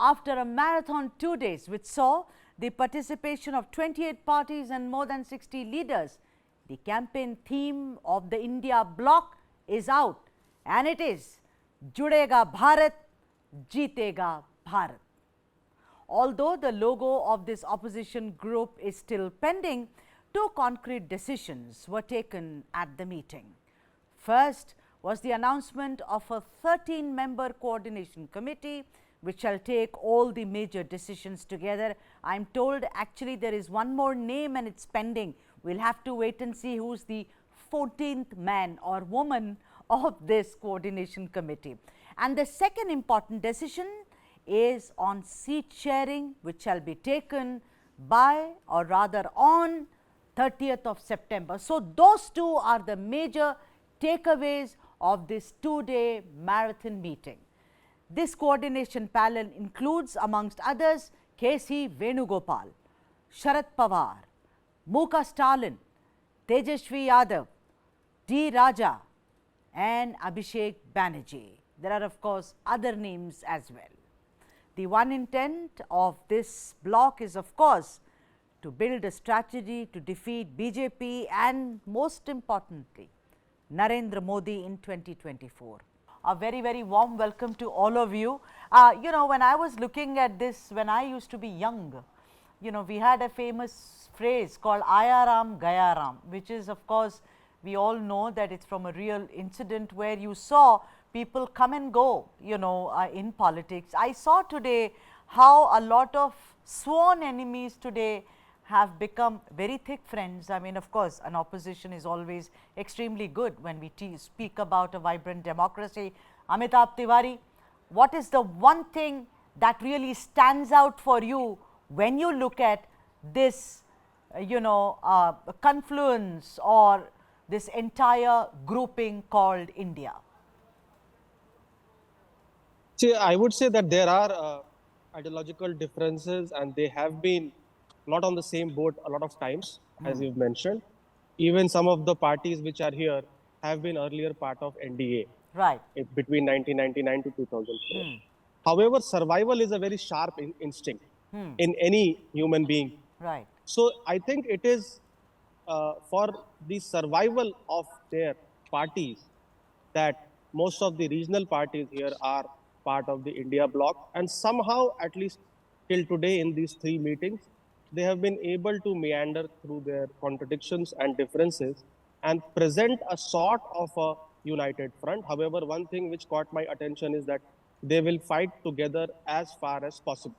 after a marathon 2 days which saw the participation of 28 parties and more than 60 leaders. The campaign theme of the India Bloc is out, and it is Judega Bharat, Jeetega Bharat. Although the logo of this opposition group is still pending, two concrete decisions were taken at the meeting. First was the announcement of a 13-member coordination committee which shall take all the major decisions together. I am told actually there is one more name and it's pending. We'll have to wait and see who's the 14th man or woman of this coordination committee. And the second important decision is on seat sharing, which shall be taken by or rather on 30th of September. So those two are the major takeaways of this 2-day marathon meeting. This coordination panel includes amongst others K.C. Venugopal, Sharad Pawar, Mukha Stalin, Tejashwi Yadav, D. Raja and Abhishek Banerjee. There are of course other names as well. The one intent of this bloc is of course to build a strategy to defeat BJP and most importantly Narendra Modi in 2024. A very warm welcome to all of you. When I was looking at this, when I used to be young, we had a famous phrase called Ayaram Gayaram, which is of course we all know that it's from a real incident where you saw people come and go, in politics. I saw today how a lot of sworn enemies today have become very thick friends. I mean, of course, an opposition is always extremely good when we speak about a vibrant democracy. Amitabh Tiwari, what is the one thing that really stands out for you when you look at this, confluence or this entire grouping called India? See, I would say that there are ideological differences and they have been not on the same boat a lot of times, as you've mentioned. Even some of the parties which are here have been earlier part of N.D.A. Right. Between 1999 to 2004. However, survival is a very sharp instinct in any human being. Right. So I think it is for the survival of their parties that most of the regional parties here are part of the India bloc, and somehow, at least till today in these three meetings, they have been able to meander through their contradictions and differences and present a sort of a united front. However, one thing which caught my attention is that they will fight together as far as possible,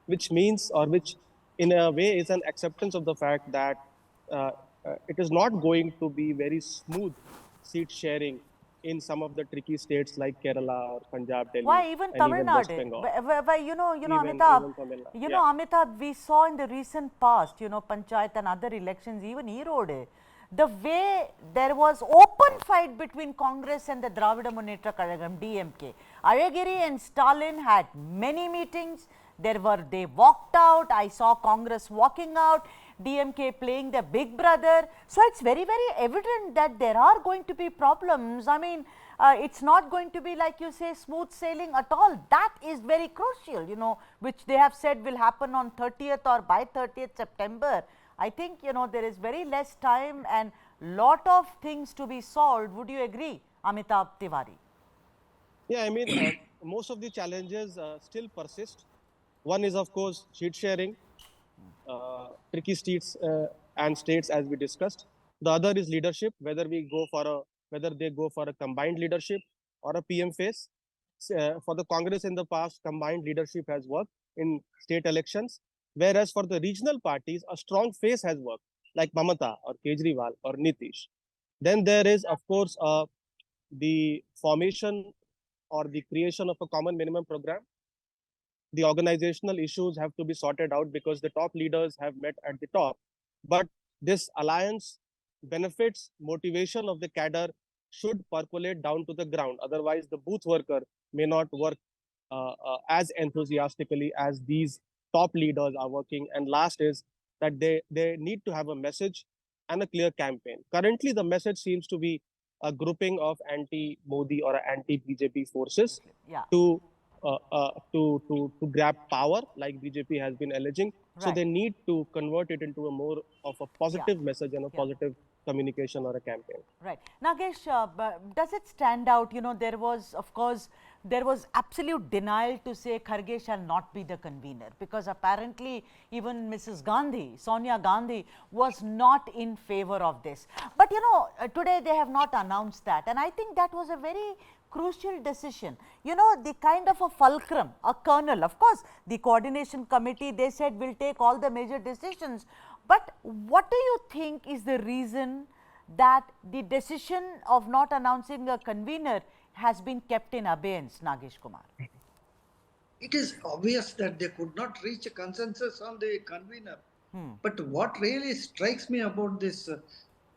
which means, or which in a way is an acceptance of the fact that it is not going to be very smooth seat sharing in some of the tricky states like Kerala or Punjab, Delhi. Why even Tamil Nadu? Amitabh, we saw in the recent past, Panchayat and other elections, even Erode, the way there was open fight between Congress and the Dravida Munnetra Kazhagam, DMK. Ayagiri and Stalin had many meetings. They walked out. I saw Congress walking out, DMK playing the big brother. So it's very evident that there are going to be problems. I mean, it's not going to be, like you say, smooth sailing at all. That is very crucial, which they have said will happen on 30th or by 30th September. I think, there is very less time and lot of things to be solved. Would you agree, Amitabh Tiwari? Yeah, I mean, most of the challenges still persist. One is, of course, seat sharing, tricky states and states, as we discussed. The other is leadership, whether they go for a combined leadership or a PM phase. For the Congress in the past, combined leadership has worked in state elections, whereas for the regional parties, a strong face has worked, like Mamata or Kejriwal or Nitish. Then there is, of course, the formation or the creation of a common minimum program. The organizational issues have to be sorted out because the top leaders have met at the top. But this alliance benefits motivation of the cadre should percolate down to the ground. Otherwise, the booth worker may not work as enthusiastically as these top leaders are working. And last is that they need to have a message and a clear campaign. Currently, the message seems to be a grouping of anti-Modi or anti-BJP forces to to grab power, like BJP has been alleging. So Right. they need to convert it into a more of a Yeah. positive message and a Yeah. positive communication or a campaign. Right. Nagesh, does it stand out? You know, there was, of course, there was absolute denial to say Kharge shall not be the convener, because apparently even Mrs. Gandhi, Sonia Gandhi, was not in favor of this. But you know, today they have not announced that, and I think that was a very crucial decision. You know, the kind of a fulcrum, a kernel. Of course, the coordination committee, they said, will take all the major decisions. But what do you think is the reason that the decision of not announcing a convener has been kept in abeyance, Nagesh Kumar? It is obvious that they could not reach a consensus on the convener. But what really strikes me about this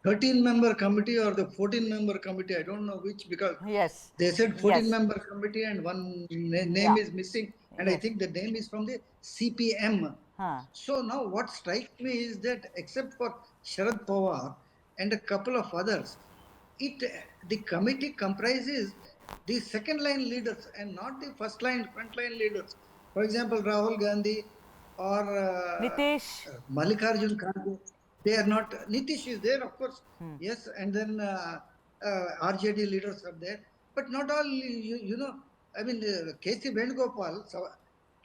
13-member committee or the 14-member committee, I don't know which, because Yes, they said yes, 14-member committee and one name yeah, is missing, and I yes, think the name is from the CPM. huh. So now what strikes me is that except for Sharad Pawar and a couple of others, it the committee comprises the second line leaders and not the first line front line leaders. For example, Rahul Gandhi or Nitish, Mallikarjun Kharge, they are not. Nitish is there, of course, yes, and then RJD leaders are there, but not all. You know, I mean, K.C. Venugopal. So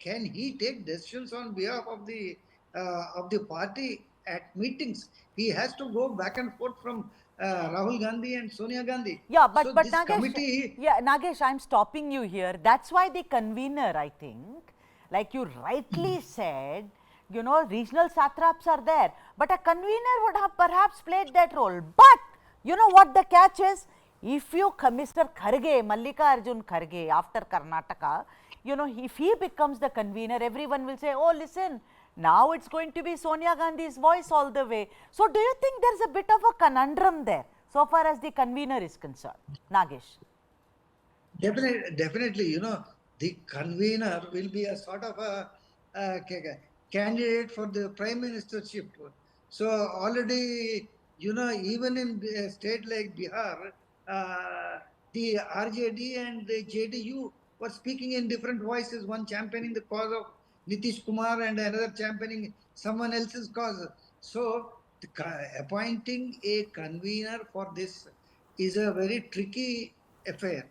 can he take decisions on behalf of the party at meetings? He has to go back and forth from Rahul Gandhi and Sonia Gandhi. yeah, So but this Nagesh, committee, yeah, Nagesh, I'm stopping you here. That's why the convener, I think, like you rightly said, you know, regional satraps are there, but a convener would have perhaps played that role. But you know what the catch is? If you, Mr. Kharge, Mallikarjun Kharge, after Karnataka, you know, if he becomes the convener, everyone will say, oh, listen, now it's going to be Sonia Gandhi's voice all the way. So do you think there's a bit of a conundrum there, so far as the convener is concerned, Nagesh? definitely, you know, the convener will be a sort of candidate for the prime ministership. So already, you know, even in a state like Bihar, uh, the RJD and the JDU were speaking in different voices, one championing the cause of Nitish Kumar and another championing someone else's cause. So appointing a convener for this is a very tricky affair.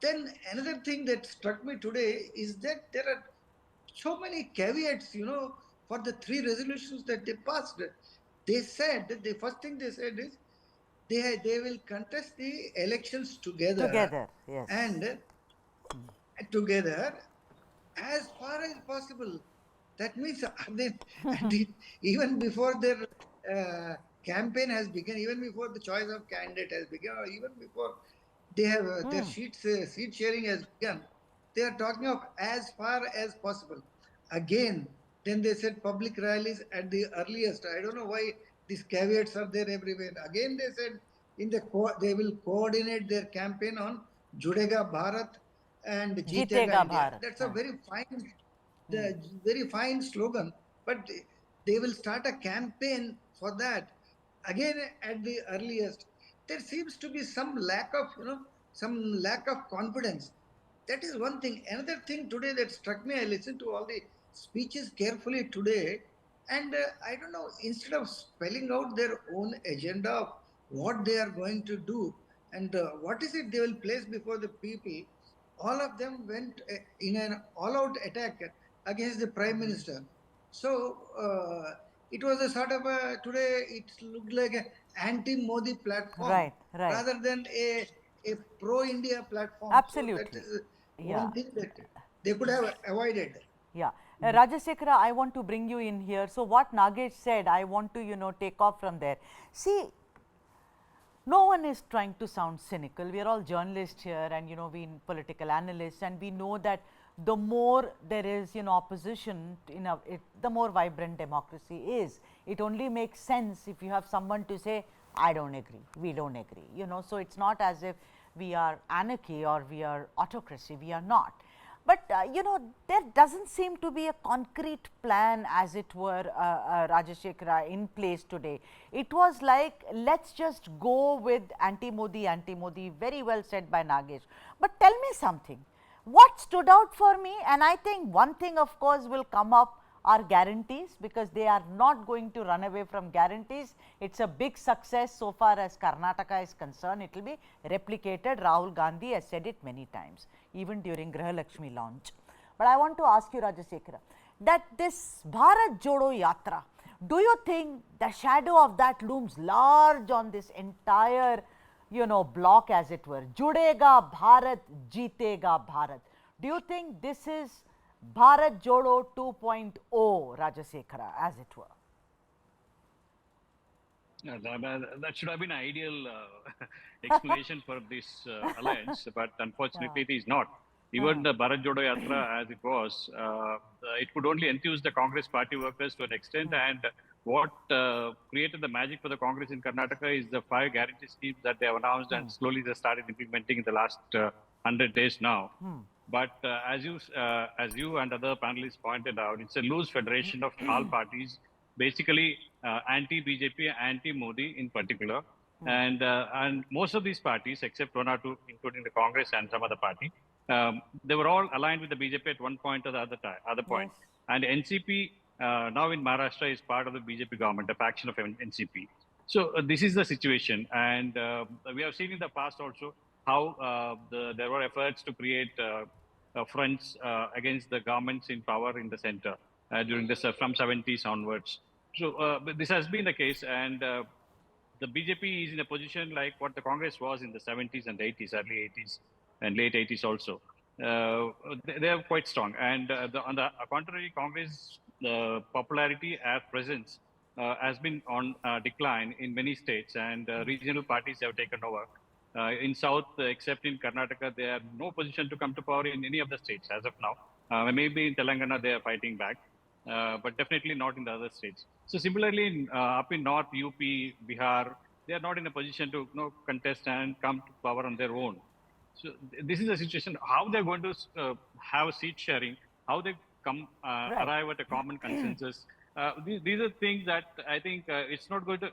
Then another thing that struck me today is that there are so many caveats, you know, for the three resolutions that they passed. They said, the first thing they said is they will contest the elections together Together, yes. and together as far as possible. That means even before their campaign has begun, even before the choice of candidate has begun, or even before they have their seat sharing has begun, they are talking of as far as possible. Again, then they said public rallies at the earliest. I don't know why these caveats are there everywhere. Again, they said they will coordinate their campaign on Judega Bharat and Jeetega Jeetega India. Bharat. That's a Huh. very fine slogan, but they will start a campaign for that. Again, at the earliest, there seems to be some lack of, you know, some lack of confidence. That is one thing. Another thing today that struck me, I listened to all the speeches carefully today, and I don't know, instead of spelling out their own agenda of what they are going to do and what is it they will place before the people, all of them went in an all-out attack against the prime minister. So it was a sort of a, today it looked like an anti-Modi platform Right, right. rather than a pro-India platform. So that Absolutely. is Yeah. one thing that they could have avoided. Yeah. Rajashekara, I want to bring you in here. So what Nagesh said, I want to, you know, take off from there. See, no one is trying to sound cynical. We are all journalists here, and you know, we political analysts, and we know that the more there is, you know, opposition in the more vibrant democracy is. It only makes sense if you have someone to say, I don't agree, we don't agree, you know. So it's not as if we are anarchy or we are autocracy. We are not. But you know, there doesn't seem to be a concrete plan, as it were, Rajashekara, in place today. It was like, let's just go with anti-Modi, anti-Modi, very well said by Nagesh. But tell me something, What stood out for me, and I think one thing of course will come up, are guarantees, because they are not going to run away from guarantees. It's a big success so far as Karnataka is concerned. It will be replicated. Rahul Gandhi has said it many times, even during Graha Lakshmi launch. But I want to ask you, Rajashekara, that this Bharat Jodo Yatra, do you think the shadow of that looms large on this entire, block, as it were? Judega Bharat, Jeetega Bharat. Do you think this is Bharat Jodo 2.0, Rajashekara, as it were? Yeah, that should have been an ideal explanation for this alliance, but unfortunately it is not. Even the Bharat Jodo Yatra, as it was, it could only enthuse the Congress party workers to an extent. And what created the magic for the Congress in Karnataka is the 5 guarantee schemes that they have announced and slowly they started implementing in the last 100 days now. But as you and other panelists pointed out, it's a loose federation of all parties, basically anti-BJP, anti-Modi in particular. And most of these parties, except 1 or 2, including the Congress and some other party, they were all aligned with the BJP at one point or the other point. Yes. And NCP now in Maharashtra is part of the BJP government, a faction of NCP. So this is the situation. And we have seen in the past also how there were efforts to create fronts against the governments in power in the center during this from 70s onwards. So this has been the case, and the BJP is in a position like what the Congress was in the 70s and 80s, early 80s and late 80s also. They are quite strong. And on the contrary, Congress popularity and presence has been on decline in many states, and regional parties have taken over. In South, except in Karnataka, they have no position to come to power in any of the states as of now. Maybe in Telangana, they are fighting back, but definitely not in the other states. So similarly, up in North, UP, Bihar, they are not in a position to contest and come to power on their own. So this is a situation, how they're going to have seat sharing, how they come arrive at a common consensus. These are things that I think it's not going to,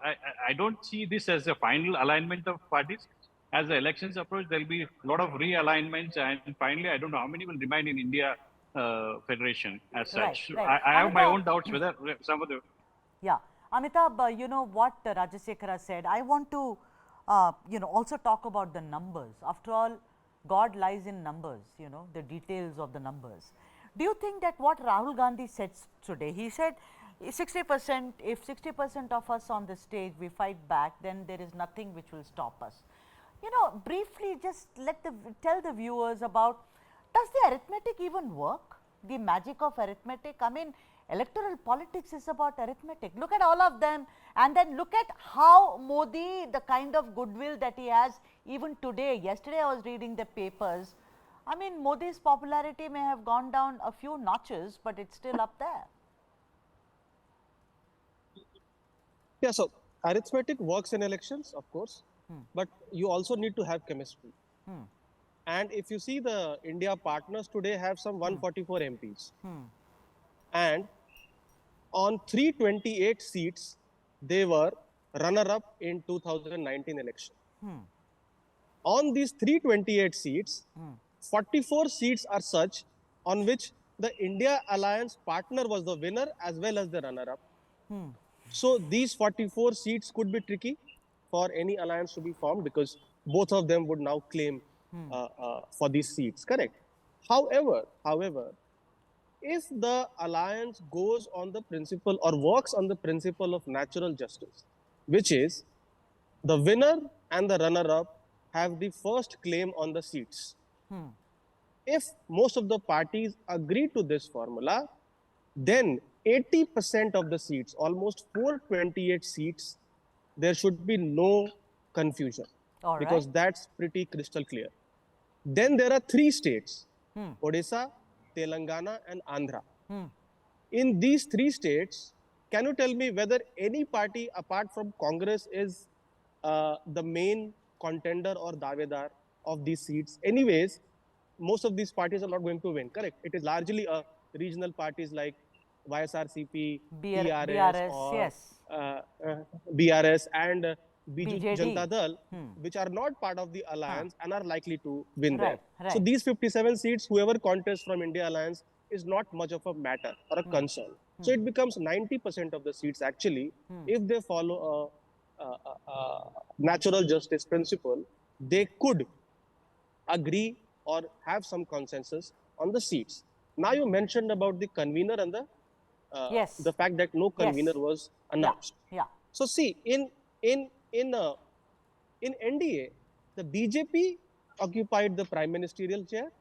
I don't see this as a final alignment of parties. As the elections approach, there'll be a lot of realignments, and finally, I don't know how many will remain in India Federation as such. Right. I have my own doubts whether some of the... Yeah. Amitabh, you know what Rajashekara said. I want to, also talk about the numbers. After all, God lies in numbers, the details of the numbers. Do you think that what Rahul Gandhi said today, he said 60%, if 60% of us on the stage, we fight back, then there is nothing which will stop us. Briefly, just tell the viewers about, does the arithmetic even work? The magic of arithmetic? I mean, electoral politics is about arithmetic. Look at all of them, and then look at how Modi, the kind of goodwill that he has even today. Yesterday I was reading the papers. I mean, Modi's popularity may have gone down a few notches, but it's still up there. Yeah, so arithmetic works in elections, of course, but you also need to have chemistry. And if you see, the India partners today have some 144 MPs. And on 328 seats, they were runner-up in 2019 election. On these 328 seats, 44 seats are such on which the India alliance partner was the winner as well as the runner-up. So these 44 seats could be tricky for any alliance to be formed, because both of them would now claim for these seats, correct? However, if the alliance goes on the principle or works on the principle of natural justice, which is the winner and the runner-up have the first claim on the seats. If most of the parties agree to this formula, then 80% of the seats, almost 428 seats, there should be no confusion, because that's pretty crystal clear. Then there are 3 states, Odisha, Telangana and Andhra. In these 3 states, can you tell me whether any party apart from Congress is the main contender or davedar of these seats? Anyways, most of these parties are not going to win, correct? It is largely regional parties like YSRCP, TRS, or yes. BRS, and Biju BJD. Janata Dal, which are not part of the alliance and are likely to win Right, there. So right. these 57 seats, whoever contests from India alliance is not much of a matter or a concern. So it becomes 90% of the seats actually, if they follow a natural justice principle, they could agree or have some consensus on the seats. Now you mentioned about the convener and Yes. the fact that no Yes. convener was announced. Yeah. So see, in NDA, the BJP occupied the prime ministerial chair,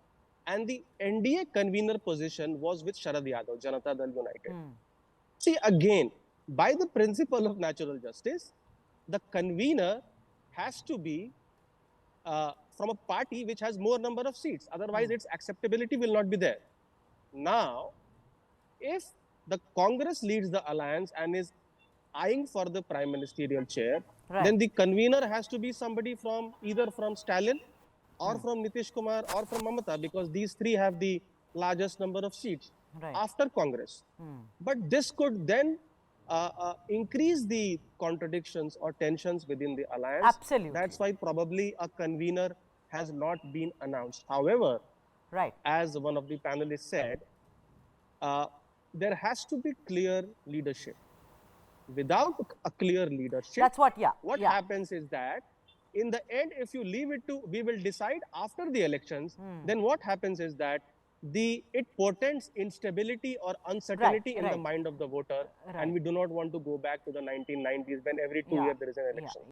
and the NDA convener position was with Sharad Yadav, Janata Dal United. See, again, by the principle of natural justice, the convener has to be from a party which has more number of seats. Otherwise, its acceptability will not be there. Now, if the Congress leads the alliance and is eyeing for the prime ministerial chair, Right. then the convener has to be somebody from either from Stalin or from Nitish Kumar or from Mamata, because these three have the largest number of seats Right. after Congress. But this could then increase the contradictions or tensions within the alliance. Absolutely. That's why probably a convener has not been announced. However, Right. as one of the panelists said, there has to be clear leadership. Without a clear leadership, That's what, what happens is that in the end, if you leave it to, we will decide after the elections, then what happens is that it portends instability or uncertainty in the mind of the voter, and we do not want to go back to the 1990s when every 2 years there is an election.